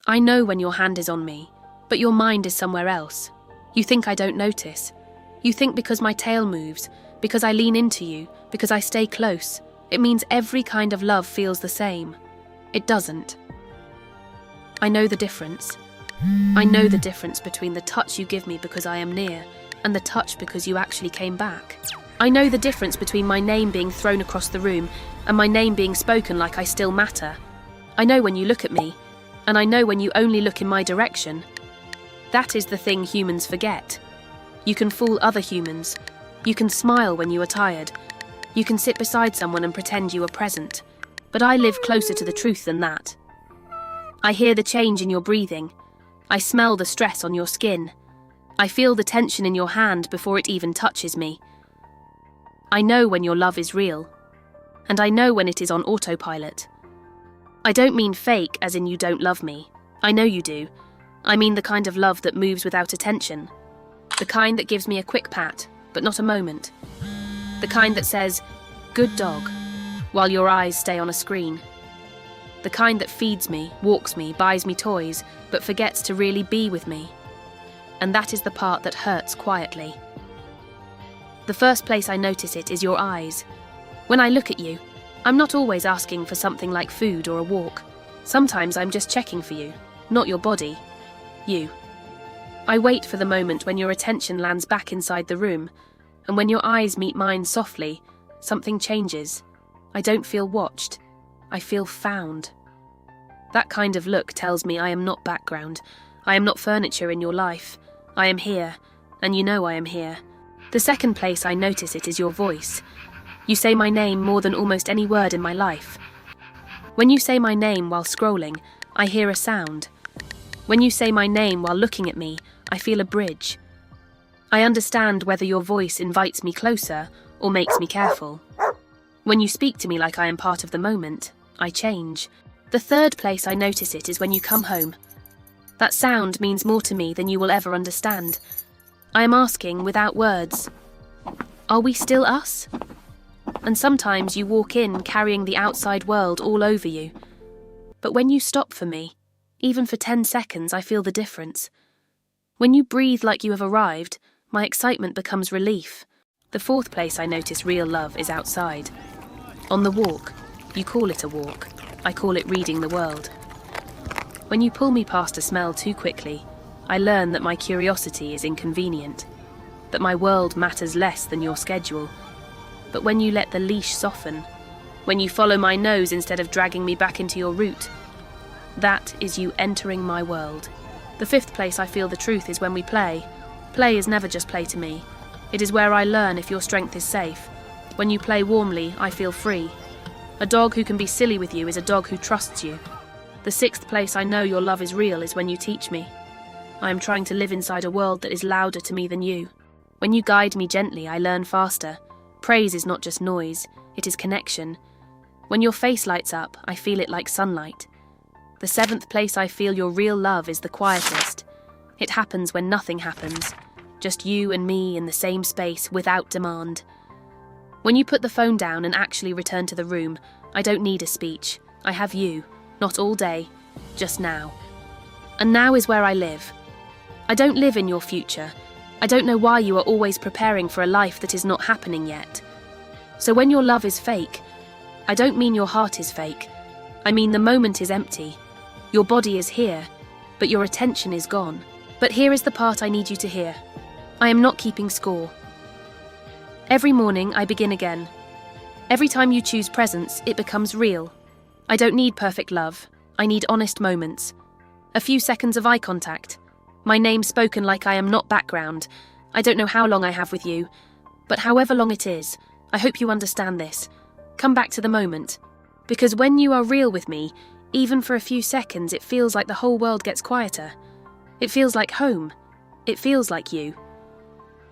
I know when your hand is on me, but your mind is somewhere else. You think I don't notice. You think because my tail moves, because I lean into you, because I stay close, it means every kind of love feels the same. It doesn't. I know the difference. I know the difference between the touch you give me because I am near and the touch because you actually came back. I know the difference between my name being thrown across the room and my name being spoken like I still matter. I know when you look at me, and I know when you only look in my direction. That is the thing humans forget. You can fool other humans. You can smile when you are tired. You can sit beside someone and pretend you are present. But I live closer to the truth than that. I hear the change in your breathing. I smell the stress on your skin. I feel the tension in your hand before it even touches me. I know when your love is real. And I know when it is on autopilot. I don't mean fake as in you don't love me. I know you do. I mean the kind of love that moves without attention. The kind that gives me a quick pat, but not a moment. The kind that says, "Good dog," while your eyes stay on a screen. The kind that feeds me, walks me, buys me toys, but forgets to really be with me. And that is the part that hurts quietly. The first place I notice it is your eyes. When I look at you, I'm not always asking for something like food or a walk. Sometimes I'm just checking for you, not your body. You. I wait for the moment when your attention lands back inside the room, and when your eyes meet mine softly, something changes. I don't feel watched. I feel found. That kind of look tells me I am not background. I am not furniture in your life. I am here, and you know I am here. The second place I notice it is your voice. You say my name more than almost any word in my life. When you say my name while scrolling, I hear a sound. When you say my name while looking at me, I feel a bridge. I understand whether your voice invites me closer or makes me careful. When you speak to me like I am part of the moment, I change. The third place I notice it is when you come home. That sound means more to me than you will ever understand. I am asking without words, are we still us? And sometimes you walk in carrying the outside world all over you. But when you stop for me, even for 10 seconds, I feel the difference. When you breathe like you have arrived, my excitement becomes relief. The fourth place I notice real love is outside. On the walk. You call it a walk. I call it reading the world. When you pull me past a smell too quickly, I learn that my curiosity is inconvenient, that my world matters less than your schedule. But when you let the leash soften, when you follow my nose instead of dragging me back into your route, that is you entering my world. The fifth place I feel the truth is when we play. Play is never just play to me. It is where I learn if your strength is safe. When you play warmly, I feel free. A dog who can be silly with you is a dog who trusts you. The sixth place I know your love is real is when you teach me. I am trying to live inside a world that is louder to me than you. When you guide me gently, I learn faster. Praise is not just noise, it is connection. When your face lights up, I feel it like sunlight. The seventh place I feel your real love is the quietest. It happens when nothing happens. Just you and me in the same space without demand. When you put the phone down and actually return to the room, I don't need a speech. I have you, not all day, just now. And now is where I live. I don't live in your future. I don't know why you are always preparing for a life that is not happening yet. So when your love is fake, I don't mean your heart is fake. I mean the moment is empty. Your body is here, but your attention is gone. But here is the part I need you to hear. I am not keeping score. Every morning I begin again. Every time you choose presence, it becomes real. I don't need perfect love. I need honest moments. A few seconds of eye contact. My name spoken like I am not background. I don't know how long I have with you, but however long it is, I hope you understand this. Come back to the moment. Because when you are real with me, even for a few seconds, it feels like the whole world gets quieter. It feels like home. It feels like you.